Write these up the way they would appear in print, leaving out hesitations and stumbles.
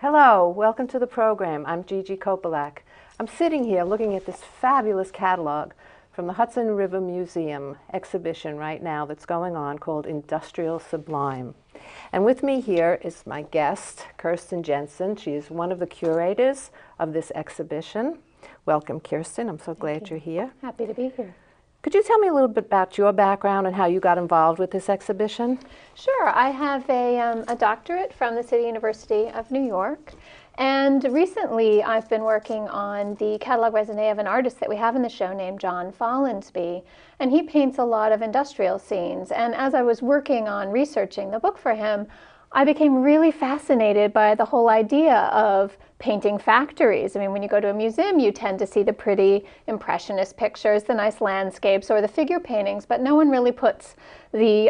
Hello, welcome to the program. I'm Gigi Kopelak. I'm sitting here looking at this fabulous catalog from the Hudson River Museum exhibition right now that's going on called Industrial Sublime. And with me here is my guest, Kirsten Jensen. She is one of the curators of this exhibition. Welcome, Kirsten. I'm so glad you're here. Happy to be here. Could you tell me a little bit about your background and how you got involved with this exhibition? Sure. I have a doctorate from the City University of New York. And recently I've been working on the catalog raisonné of an artist that we have in the show named John Follansbee. And he paints a lot of industrial scenes. And as I was working on researching the book for him, I became really fascinated by the whole idea of painting factories. I mean, when you go to a museum, you tend to see the pretty impressionist pictures, the nice landscapes, or the figure paintings, but no one really puts the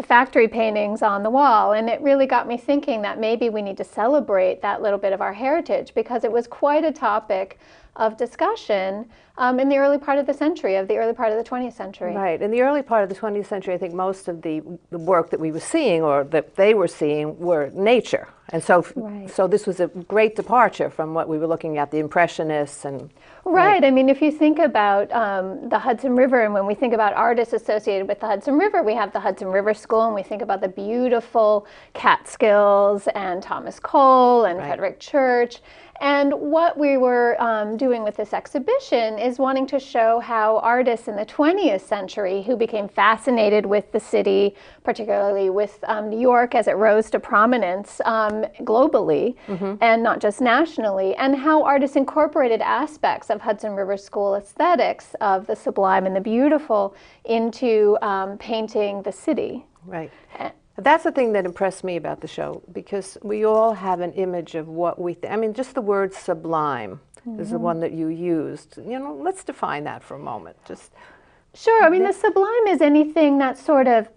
factory paintings on the wall. And it really got me thinking that maybe we need to celebrate that little bit of our heritage, because it was quite a topic of discussion in the early part of the century, of the early part of the 20th century. Right. In the early part of the 20th century, I think most of the work that we were seeing or that they were seeing were nature. And so, so this was a great departure from what we were looking at, the Impressionists and... Right. I mean, if you think about the Hudson River, and when we think about artists associated with the Hudson River, we have the Hudson River School, and we think about the beautiful Catskills and Thomas Cole and Frederick Church. And what we were doing with this exhibition is wanting to show how artists in the 20th century who became fascinated with the city, particularly with New York as it rose to prominence globally and not just nationally, and how artists incorporated aspects of Hudson River School aesthetics of the sublime and the beautiful into painting the city. Right. That's the thing that impressed me about the show, because we all have an image of what we I mean, just the word sublime is the one that you used. You know, let's define that for a moment. Just Sure. I mean, the sublime is anything that's sort of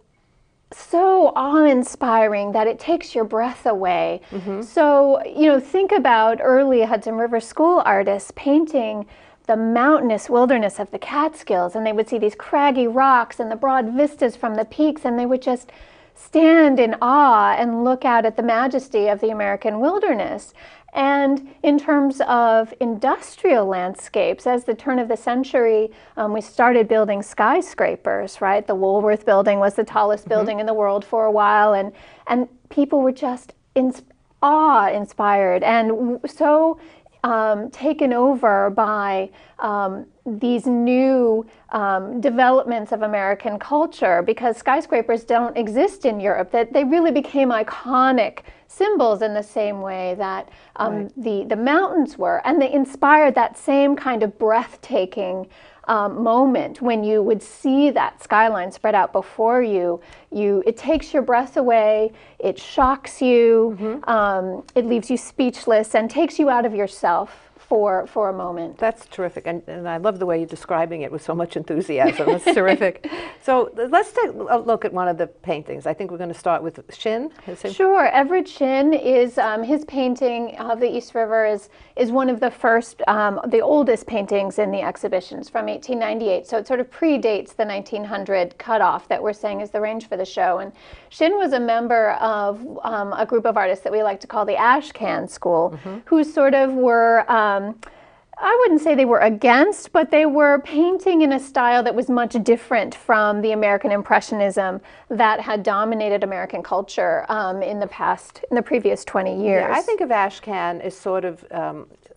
so awe-inspiring that it takes your breath away. So, you know, think about early Hudson River School artists painting the mountainous wilderness of the Catskills, and they would see these craggy rocks and the broad vistas from the peaks, and they would just stand in awe and look out at the majesty of the American wilderness. And in terms of industrial landscapes, as the turn of the century, we started building skyscrapers, right? The Woolworth building was the tallest building in the world for a while, and people were just awe-inspired and so taken over by these new developments of American culture, because skyscrapers don't exist in Europe, that they really became iconic symbols in the same way that the mountains were, and they inspired that same kind of breathtaking moment when you would see that skyline spread out before you. It takes your breath away, it shocks you, it leaves you speechless and takes you out of yourself for a moment. That's terrific, and I love the way you're describing it with so much enthusiasm. That's terrific. So let's take a look at one of the paintings. I think we're going to start with Shin. Sure. Everett Shin is his painting of the East River is one of the first, the oldest paintings in the exhibitions from 1898. So it sort of predates the 1900 cutoff that we're saying is the range for the show. And Shin was a member of a group of artists that we like to call the Ashcan School, who sort of were I wouldn't say they were against, but they were painting in a style that was much different from the American Impressionism that had dominated American culture in the previous 20 years. Yeah, I think of Ashcan as sort of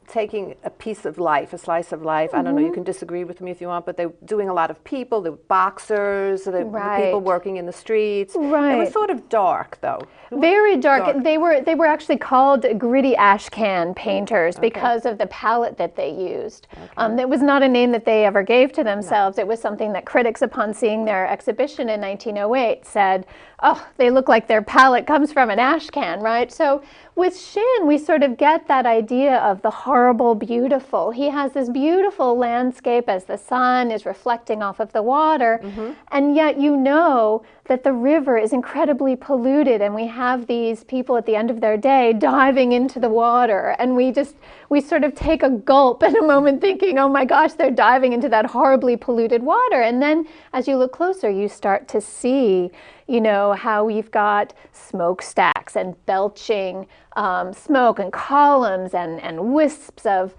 taking a piece of life, a slice of life. I don't know, you can disagree with me if you want, but they're doing a lot of people, the boxers, the people working in the streets. It was sort of dark, though. Very dark. They were actually called gritty Ashcan painters because of the palette that they used. It was not a name that they ever gave to themselves. It was something that critics, upon seeing their exhibition in 1908, said, oh, they look like their palette comes from an Ashcan, right? So with Shin, we sort of get that idea of the horrible beautiful. He has this beautiful landscape as the sun is reflecting off of the water, and yet you know that the river is incredibly polluted, and we have these people at the end of their day diving into the water, and we sort of take a gulp in a moment thinking, oh my gosh, they're diving into that horribly polluted water. And then as you look closer, you start to see, you know, how we've got smokestacks and belching smoke and columns and wisps of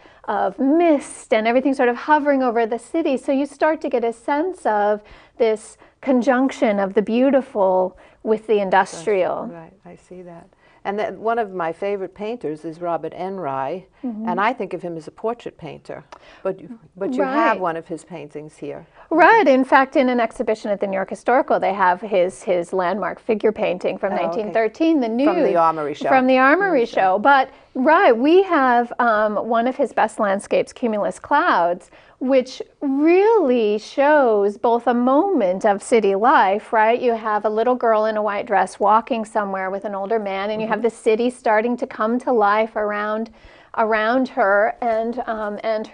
mist and everything sort of hovering over the city. So you start to get a sense of this conjunction of the beautiful with the industrial. Right, I see that. And then one of my favorite painters is Robert Enright, and I think of him as a portrait painter. But you have one of his paintings here. Right. In fact, in an exhibition at the New York Historical, they have his landmark figure painting from 1913, the nude. From the Armory Show. From the Armory Show. But, we have one of his best landscapes, Cumulus Clouds, which really shows both a moment of city life, right? You have a little girl in a white dress walking somewhere with an older man, and you have the city starting to come to life around her and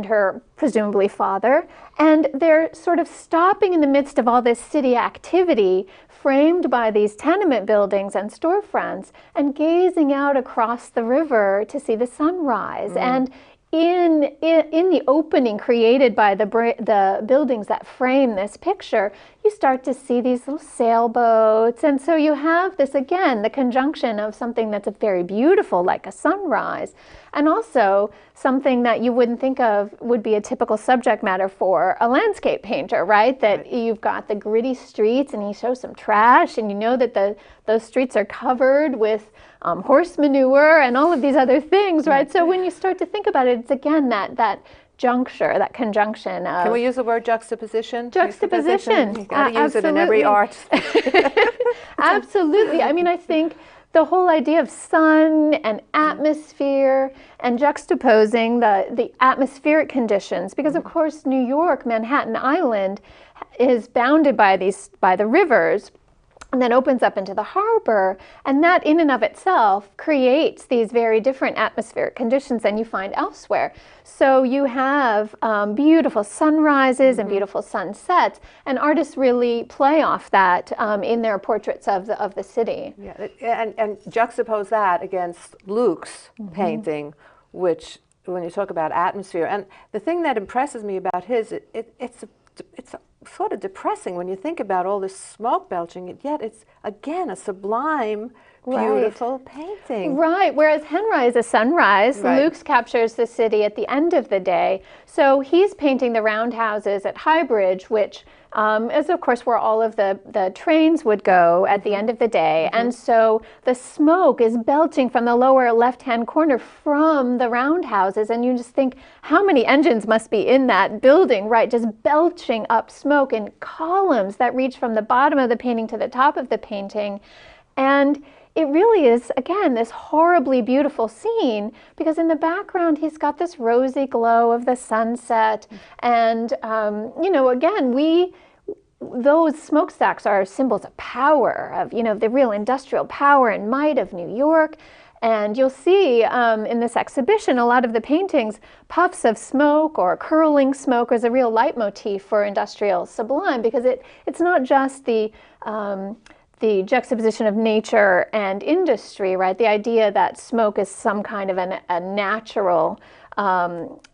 her presumably father, and they're sort of stopping in the midst of all this city activity framed by these tenement buildings and storefronts and gazing out across the river to see the sunrise. And in the opening created by the buildings that frame this picture, you start to see these little sailboats. And so you have this, again, the conjunction of something that's very beautiful, like a sunrise, and also something that you wouldn't think of would be a typical subject matter for a landscape painter, right? That you've got the gritty streets, and he shows some trash, and you know that those streets are covered with horse manure and all of these other things, right? So when you start to think about it, it's again that juncture, that conjunction of... Can we use the word juxtaposition? Juxtaposition. You got to use it in every art. Absolutely. I mean, I think the whole idea of sun and atmosphere and juxtaposing the atmospheric conditions, because of course New York, Manhattan Island, is bounded by the rivers, and then opens up into the harbor, and that in and of itself creates these very different atmospheric conditions than you find elsewhere. So you have beautiful sunrises and beautiful sunsets, and artists really play off that in their portraits of the city. Yeah, and juxtapose that against Luke's painting, which, when you talk about atmosphere, and the thing that impresses me about his, it's sort of depressing when you think about all this smoke belching, yet it's, again, a sublime, beautiful painting. Right, whereas Henry is a sunrise, Luke's captures the city at the end of the day. So he's painting the roundhouses at Highbridge, which is of course where all of the trains would go at the end of the day. And so the smoke is belching from the lower left-hand corner from the roundhouses, and you just think, how many engines must be in that building, right? Just belching up smoke in columns that reach from the bottom of the painting to the top of the painting. And it really is, again, this horribly beautiful scene, because in the background he's got this rosy glow of the sunset. And, you know, again, those smokestacks are symbols of power, of, you know, the real industrial power and might of New York. And you'll see in this exhibition, a lot of the paintings, puffs of smoke or curling smoke is a real leitmotif for industrial sublime, because it's not just the juxtaposition of nature and industry, right? The idea that smoke is some kind of a natural,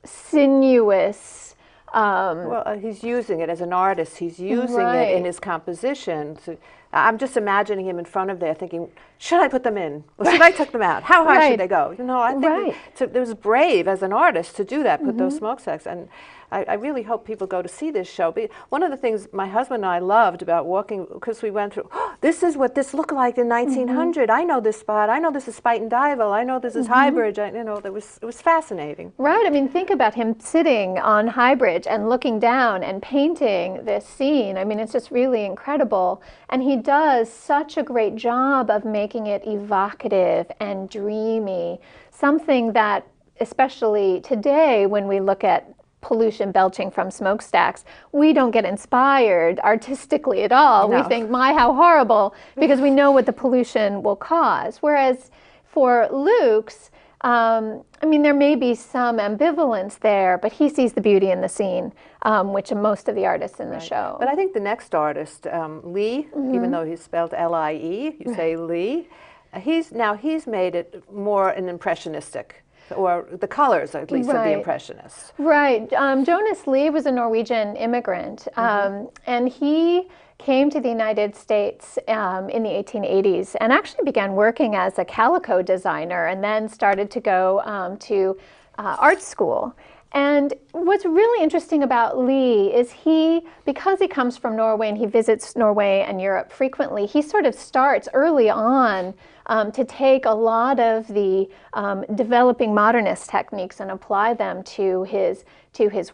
sinuous... well, he's using it as an artist. He's using it in his composition. I'm just imagining him in front of there thinking, should I put them in? Or should I take them out? How high should they go? You know, I think it was brave as an artist to do that, put those smokestacks. And I really hope people go to see this show. But one of the things my husband and I loved about walking, because we went through, this is what this looked like in 1900. I know this spot. I know this is Spuyten and Duyvil. I know this is Highbridge. You know, it was fascinating. Right. I mean, think about him sitting on Highbridge and looking down and painting this scene. I mean, it's just really incredible. And he does such a great job of making it evocative and dreamy, something that, especially today when we look at pollution belching from smokestacks, we don't get inspired artistically at all. No. We think, my, how horrible, because we know what the pollution will cause. Whereas for Luke's, I mean, there may be some ambivalence there, but he sees the beauty in the scene, which most of the artists in the show. But I think the next artist, Lee, even though he's spelled L-I-E, you say Lee, he's made it more an impressionistic, or the colors at least of the impressionists. Right. Jonas Lee was a Norwegian immigrant, and he came to the United States in the 1880s and actually began working as a calico designer, and then started to go to art school. And what's really interesting about Lee is because he comes from Norway and he visits Norway and Europe frequently, he sort of starts early on to take a lot of the developing modernist techniques and apply them to his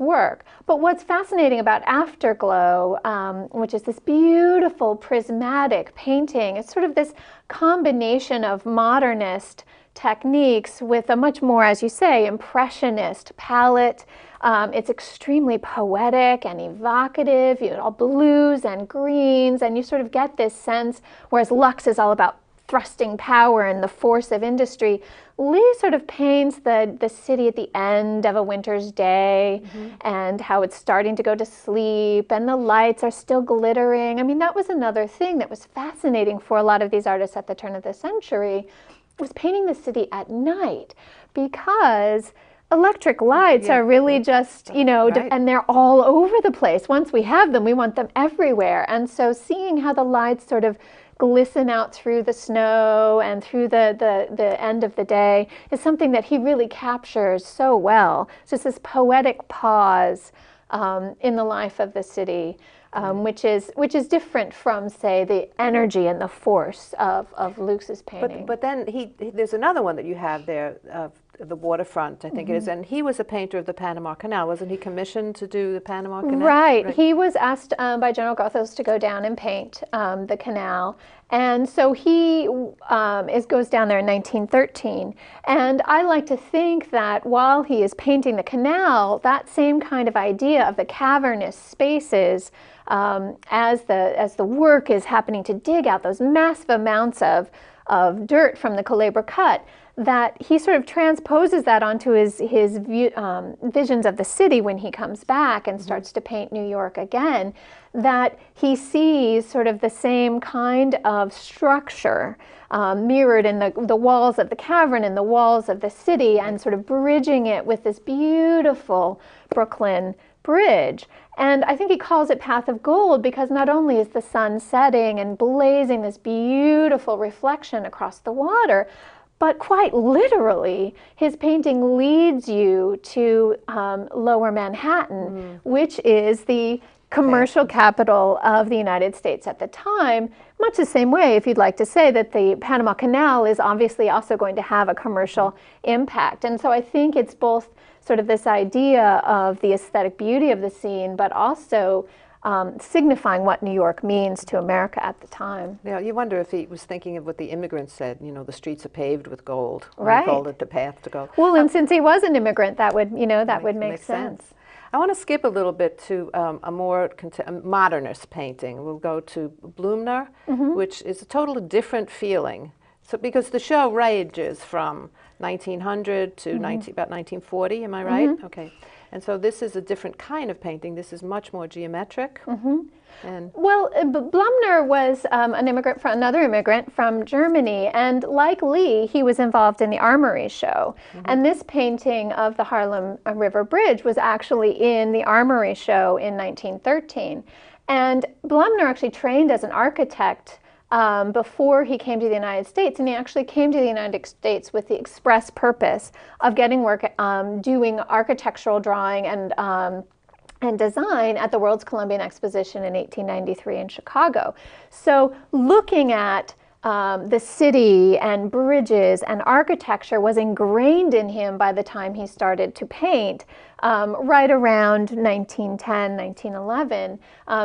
work. But what's fascinating about Afterglow, which is this beautiful prismatic painting, it's sort of this combination of modernist techniques with a much more, as you say, impressionist palette. It's extremely poetic and evocative, all blues and greens, and you sort of get this sense, whereas Lux is all about thrusting power and the force of industry, Lee sort of paints the city at the end of a winter's day and how it's starting to go to sleep and the lights are still glittering. I mean, that was another thing that was fascinating for a lot of these artists at the turn of the century, was painting the city at night, because electric lights are really just, and they're all over the place. Once we have them, we want them everywhere. And so seeing how the lights sort of glisten out through the snow and through the end of the day is something that he really captures so well. It's just this poetic pause in the life of the city, which is different from, say, the energy and the force of Lux's painting. But then there's another one that you have there, the waterfront, I think it is, and he was a painter of the Panama Canal. Wasn't he commissioned to do the Panama Canal? Right. He was asked by General Goethals to go down and paint the canal, and so he goes down there in 1913. And I like to think that while he is painting the canal, that same kind of idea of the cavernous spaces, as the work is happening to dig out those massive amounts of dirt from the Culebra Cut, that he sort of transposes that onto his visions of the city when he comes back and starts to paint New York again, that he sees sort of the same kind of structure mirrored in the walls of the cavern and the walls of the city, and sort of bridging it with this beautiful Brooklyn Bridge. And I think he calls it Path of Gold because not only is the sun setting and blazing this beautiful reflection across the water, but quite literally, his painting leads you to Lower Manhattan, which is the commercial capital of the United States at the time, much the same way, if you'd like to say, that the Panama Canal is obviously also going to have a commercial impact. And so I think it's both sort of this idea of the aesthetic beauty of the scene, but also signifying what New York means to America at the time. Yeah, you wonder if he was thinking of what the immigrants said, the streets are paved with gold. Right. He called it the path to gold. Well, and since he was an immigrant, that would make sense. I want to skip a little bit to a more modernist painting. We'll go to Blumner, which is a totally different feeling. So, because the show ranges from 1900 to about 1940, am I right? Okay. And so this is a different kind of painting. This is much more geometric. And well, Blumner was another immigrant from Germany, and like Lee, he was involved in the Armory show. And this painting of the Harlem River Bridge was actually in the Armory show in 1913. And Blumner actually trained as an architect before he came to the United States, and he actually came to the United States with the express purpose of getting work doing architectural drawing and design at the World's Columbian Exposition in 1893 in Chicago. So looking at the city and bridges and architecture was ingrained in him by the time he started to paint, right around 1910, 1911.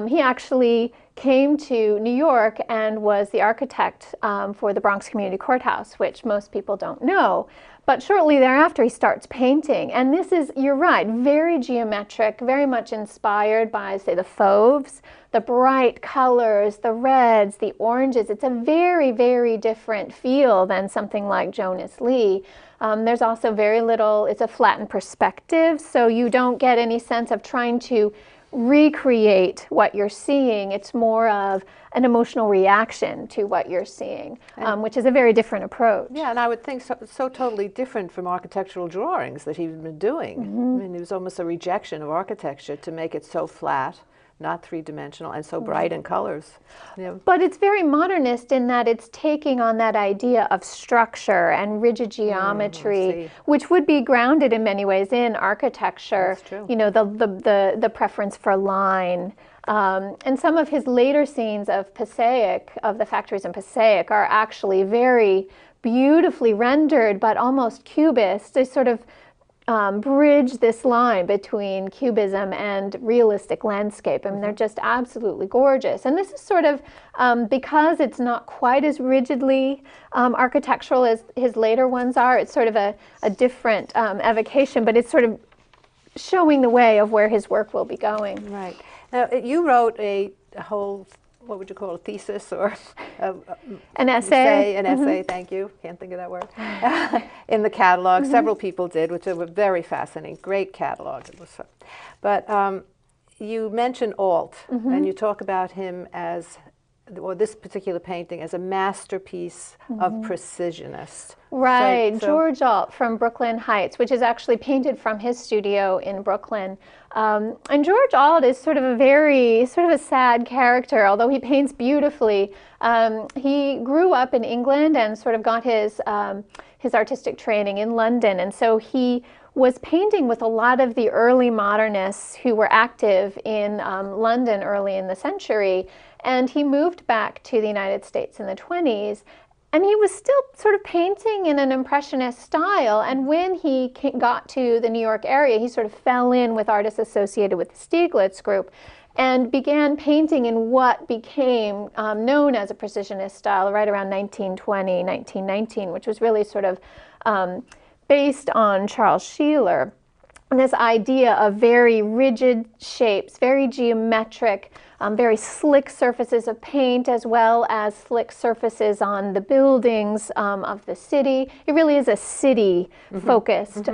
He actually came to New York and was the architect for the Bronx Community Courthouse, which most people don't know. But shortly thereafter, he starts painting. And this is, you're right, very geometric, very much inspired by, say, the fauves, the bright colors, the reds, the oranges. It's a very, very different feel than something like Jonas Lee. There's also very little, it's a flattened perspective, so you don't get any sense of trying to recreate what you're seeing. It's more of an emotional reaction to what you're seeing, which is a very different approach. Yeah, and I would think so totally different from architectural drawings that he'd been doing. I mean, it was almost a rejection of architecture to make it so flat, not three-dimensional, and so bright in colors. Yeah. But it's very modernist in that it's taking on that idea of structure and rigid geometry, which would be grounded in many ways in architecture. That's true. You know, the preference for line. And some of his later scenes of Passaic, of the factories in Passaic, are actually very beautifully rendered, but almost cubist. They sort of bridge this line between cubism and realistic landscape. I mean, they're just absolutely gorgeous. And this is sort of, because it's not quite as rigidly architectural as his later ones are, it's sort of a different evocation, but it's sort of showing the way of where his work will be going. Right. Now, you wrote a whole, what would you call it, thesis or an essay? An essay, thank you. Can't think of that word. In the catalog. Several people did, which were very fascinating. Great catalog. It was, but you mention Alt, and you talk about him as, or this particular painting, as a masterpiece of precisionist. Right, George Alt from Brooklyn Heights, which is actually painted from his studio in Brooklyn. And George Alt is sort of a sad character, although he paints beautifully. He grew up in England and sort of got his artistic training in London, and so he was painting with a lot of the early modernists who were active in London early in the century. And he moved back to the United States in the 20s, and he was still sort of painting in an impressionist style. And when he got to the New York area, he sort of fell in with artists associated with the Stieglitz group and began painting in what became known as a precisionist style right around 1920, 1919, which was really sort of based on Charles Sheeler. And this idea of very rigid shapes, very geometric, very slick surfaces of paint, as well as slick surfaces on the buildings of the city. It really is a city-focused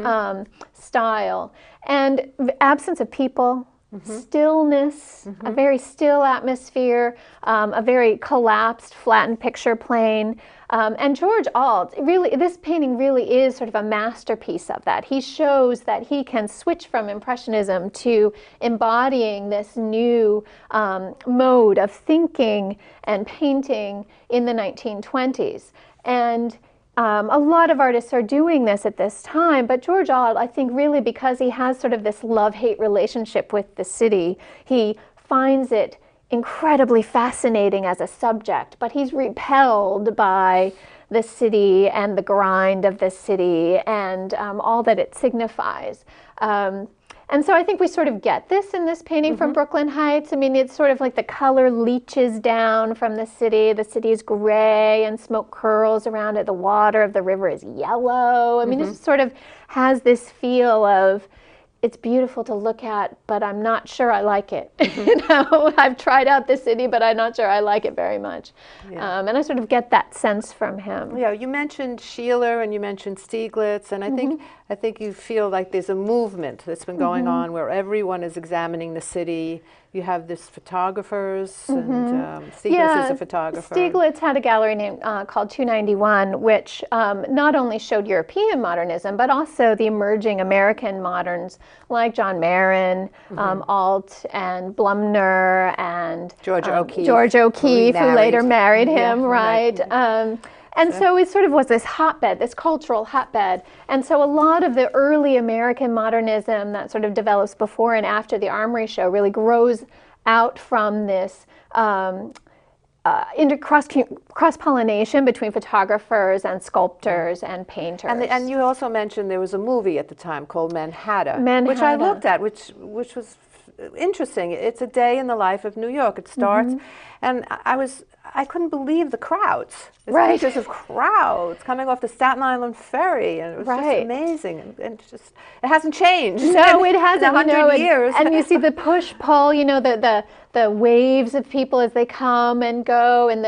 style. And absence of people, stillness, a very still atmosphere, a very collapsed, flattened picture plane. And George Alt, really, this painting really is sort of a masterpiece of that. He shows that he can switch from Impressionism to embodying this new mode of thinking and painting in the 1920s. And a lot of artists are doing this at this time, but George Alt, I think really because he has sort of this love-hate relationship with the city, he finds it incredibly fascinating as a subject, but he's repelled by the city and the grind of the city and all that it signifies. And so I think we sort of get this in this painting from Brooklyn Heights. I mean, it's sort of like the color leaches down from the city. The city is gray and smoke curls around it. The water of the river is yellow. I mean, it just sort of has this feel of, it's beautiful to look at, but I'm not sure I like it. You know, I've tried out the city, but I'm not sure I like it very much. Yeah. And I sort of get that sense from him. Yeah, you mentioned Sheeler and you mentioned Stieglitz, and I think you feel like there's a movement that's been going on where everyone is examining the city. You have this photographers, and Stieglitz is a photographer. Stieglitz had a gallery named called 291, which not only showed European modernism, but also the emerging American moderns like John Marin, Alt, and Blumner, and George O'Keeffe, who later married him, right? And so it sort of was this hotbed, this cultural hotbed. And so a lot of the early American modernism that sort of develops before and after the Armory Show really grows out from this cross-pollination between photographers and sculptors and painters. And you also mentioned there was a movie at the time called Manhattan, which I looked at, which was interesting. It's a day in the life of New York. It starts, and I couldn't believe the crowds. There's pictures of crowds coming off the Staten Island ferry, and it was just amazing. And just, it hasn't changed. No, it hasn't. In 100 years. And you see the push-pull, the waves of people as they come and go, and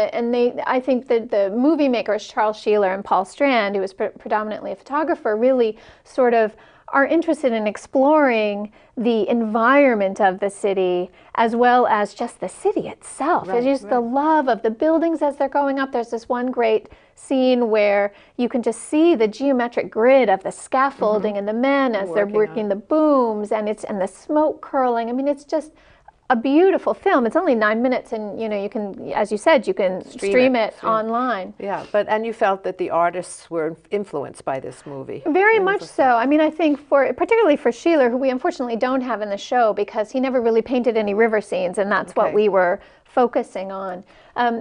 I think that the movie makers, Charles Sheeler and Paul Strand, who was predominantly a photographer, really sort of are interested in exploring the environment of the city as well as just the city itself. It's just the love of the buildings as they're going up. There's this one great scene where you can just see the geometric grid of the scaffolding and the men as they're working the booms, and the smoke curling. I mean, it's just a beautiful film. It's only 9 minutes, and you can, as you said, you can stream it online. Yeah, and you felt that the artists were influenced by this movie. Very much so. I mean, I think particularly for Sheeler, who we unfortunately don't have in the show because he never really painted any river scenes, and that's what we were focusing on.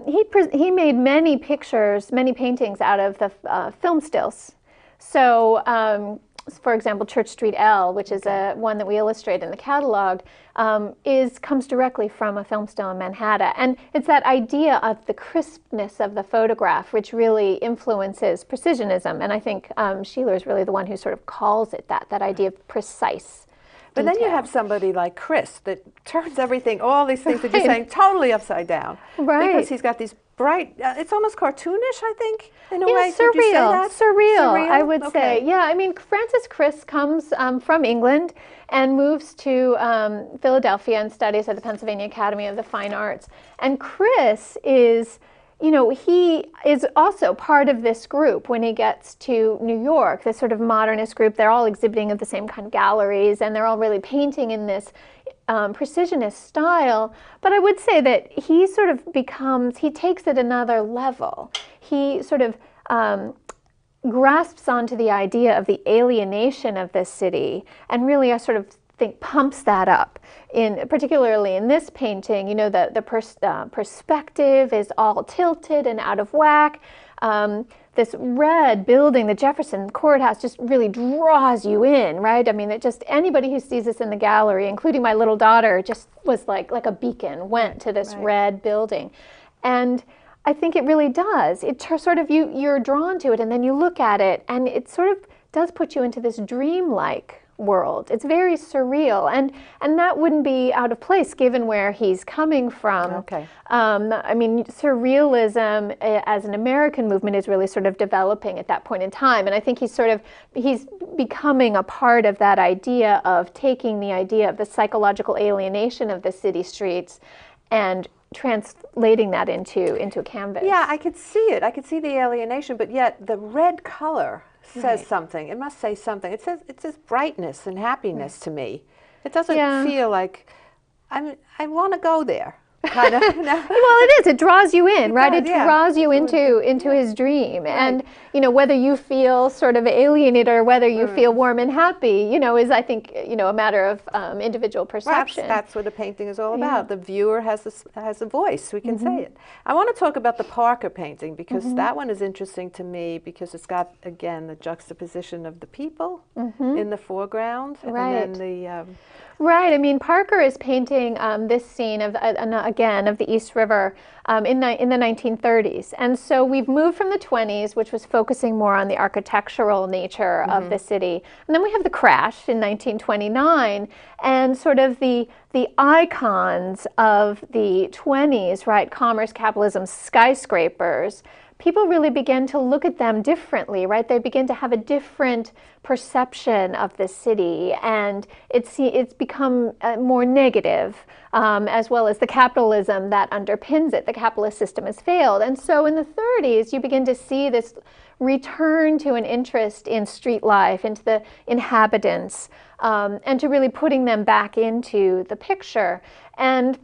He made many pictures, many paintings out of the film stills. So, for example, Church Street L, which is one that we illustrate in the catalog, comes directly from a film still in Manhattan. And it's that idea of the crispness of the photograph which really influences precisionism. And I think Sheeler is really the one who sort of calls it that idea of precise But detail. then you have somebody like Chris that turns everything, all these things that you're saying, totally upside down. Right. Because he's got these bright, it's almost cartoonish, I think, in a way. Surreal. Would you say that? Surreal, I would say. Yeah, I mean, Francis Criss comes from England and moves to Philadelphia and studies at the Pennsylvania Academy of the Fine Arts. And Criss is, he is also part of this group when he gets to New York, this sort of modernist group. They're all exhibiting at the same kind of galleries, and they're all really painting in this precisionist style. But I would say that he sort of he takes it another level. He sort of grasps onto the idea of the alienation of this city, and really I sort of think pumps that up. Particularly in this painting, the perspective is all tilted and out of whack. This red building, the Jefferson Courthouse, just really draws you in, right? I mean, anybody who sees this in the gallery, including my little daughter, just was like a beacon, went to this red building. And I think it really does. It sort of, you're drawn to it, and then you look at it, and it sort of does put you into this dreamlike world. It's very surreal, and that wouldn't be out of place given where he's coming from. Okay. I mean, surrealism as an American movement is really sort of developing at that point in time, and I think he's becoming a part of that idea of taking the idea of the psychological alienation of the city streets and translating that into a canvas. Yeah, I could see it. I could see the alienation, but yet the red color says something. It must say something. It says brightness and happiness to me. It doesn't feel like I want to go there. Kind of. Well, it is. It draws you in, right? It draws you into his dream, and whether you feel sort of alienated or whether you feel warm and happy, is I think a matter of individual perception. Well, that's what a painting is all about. The viewer has a voice. We can say it. I want to talk about the Parker painting because that one is interesting to me because it's got again the juxtaposition of the people in the foreground, and then the. Right. I mean, Parker is painting this scene of the East River in the 1930s, and so we've moved from the 20s, which was focusing more on the architectural nature of the city, and then we have the crash in 1929, and sort of the icons of the 20s, right? Commerce, capitalism, skyscrapers. People really begin to look at them differently, right? They begin to have a different perception of the city, and it's become more negative, as well as the capitalism that underpins it. The capitalist system has failed. And so in the 30s, you begin to see this return to an interest in street life, into the inhabitants, and to really putting them back into the picture. And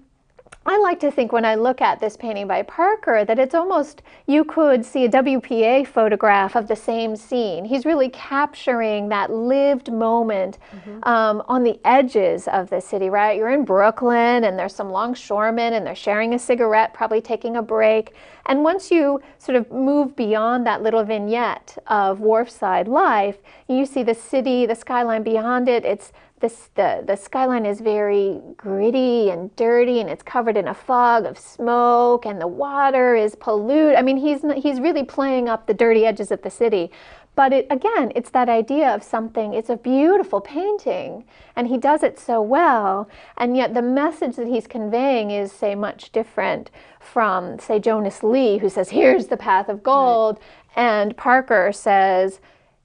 I like to think when I look at this painting by Parker that it's almost, you could see a WPA photograph of the same scene. He's really capturing that lived moment on the edges of the city, right? You're in Brooklyn and there's some longshoremen and they're sharing a cigarette, probably taking a break. And once you sort of move beyond that little vignette of wharfside life, you see the city, the skyline beyond it. It's the skyline is very gritty and dirty, and it's covered in a fog of smoke, and the water is polluted. I mean, he's really playing up the dirty edges of the city. But again, it's that idea of something, it's a beautiful painting, and he does it so well, and yet the message that he's conveying is, say, much different from, say, Jonas Lee, who says, here's the path of gold, and Parker says,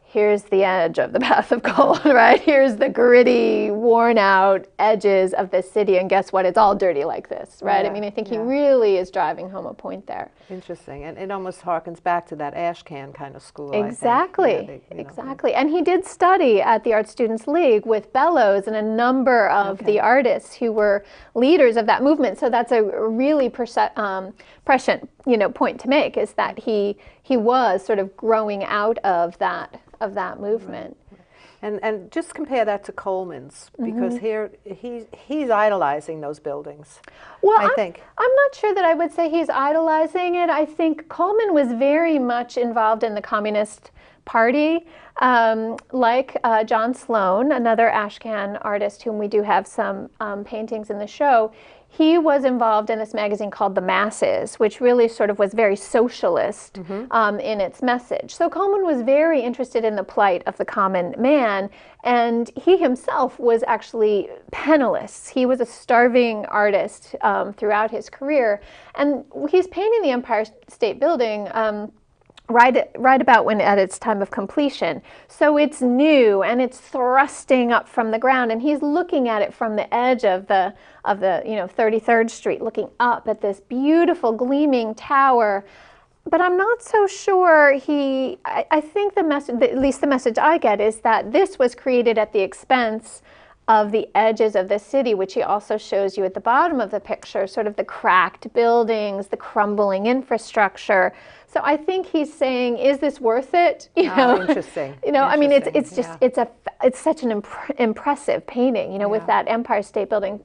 here's the edge of the path of gold, right? Here's the gritty, worn out edges of the city, and guess what? It's all dirty like this, right? Yeah, I mean, I think he really is driving home a point there. Interesting, and it almost harkens back to that ash can kind of school. Exactly, I think. Yeah, exactly. And he did study at the Art Students League with Bellows and a number of the artists who were leaders of that movement. So that's a really prescient, point to make, is that he was sort of growing out of that movement. Right. And just compare that to Coleman's, because here he's idolizing those buildings. Well, I think. I'm not sure that I would say he's idolizing it. I think Coleman was very much involved in the Communist Party, like John Sloan, another ashcan artist whom we do have some paintings in the show. He was involved in this magazine called The Masses, which really sort of was very socialist in its message. So Coleman was very interested in the plight of the common man, and he himself was actually penniless. He was a starving artist throughout his career, and he's painting the Empire State Building right about when at its time of completion. So it's new and it's thrusting up from the ground, and he's looking at it from the edge of the 33rd Street, looking up at this beautiful gleaming tower. But I'm not so sure I think the message, at least the message I get, is that this was created at the expense of the edges of the city, which he also shows you at the bottom of the picture, sort of the cracked buildings, the crumbling infrastructure. So I think he's saying, is this worth it? Interesting. I mean, it's just it's such an impressive painting, with that Empire State Building,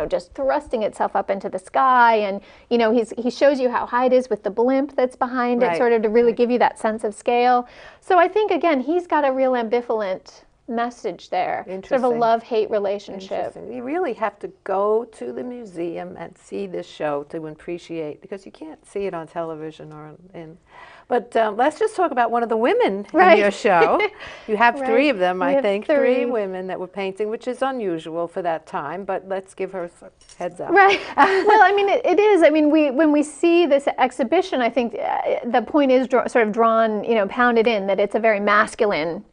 just thrusting itself up into the sky, and he shows you how high it is with the blimp that's behind it, sort of to really give you that sense of scale. So I think, again, he's got a real ambivalent message there, sort of a love-hate relationship. You really have to go to the museum and see this show to appreciate, because you can't see it on television or in. But let's just talk about one of the women in your show. You have three of them, I think, three women that were painting, which is unusual for that time, but let's give her a heads up. Right. Well, I mean, it is. I mean, when we see this exhibition, I think the point is sort of drawn, pounded in, that it's a very masculine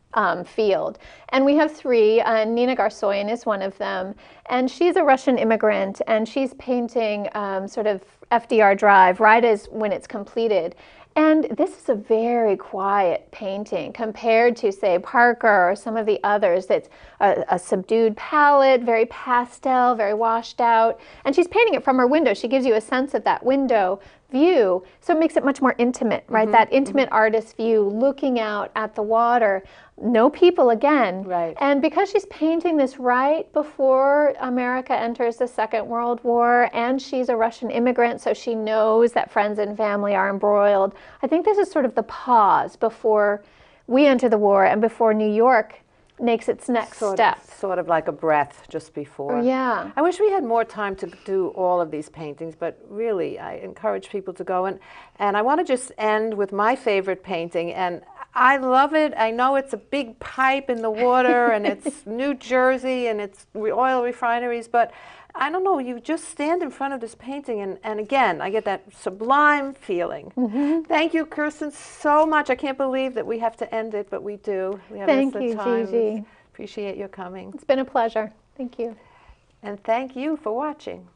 field. And we have three. Nina Garsoyan is one of them, and she's a Russian immigrant, and she's painting sort of FDR Drive right as when it's completed. And this is a very quiet painting compared to, say, Parker or some of the others. It's a subdued palette, very pastel, very washed out. And she's painting it from her window. She gives you a sense of that window view, so it makes it much more intimate, right? That intimate artist view, looking out at the water. No people again. Right. And because she's painting this right before America enters the Second World War, and she's a Russian immigrant, so she knows that friends and family are embroiled, I think this is sort of the pause before we enter the war and before New York makes its next step. Sort of like a breath just before. Yeah. I wish we had more time to do all of these paintings, but really I encourage people to go. And I want to just end with my favorite painting, and I love it. I know it's a big pipe in the water and it's New Jersey and it's oil refineries, but I don't know, you just stand in front of this painting and again, I get that sublime feeling. Thank you, Kirsten, so much. I can't believe that we have to end it, but we do. We have Thank you, time. Gigi. Appreciate your coming. It's been a pleasure. Thank you. And thank you for watching.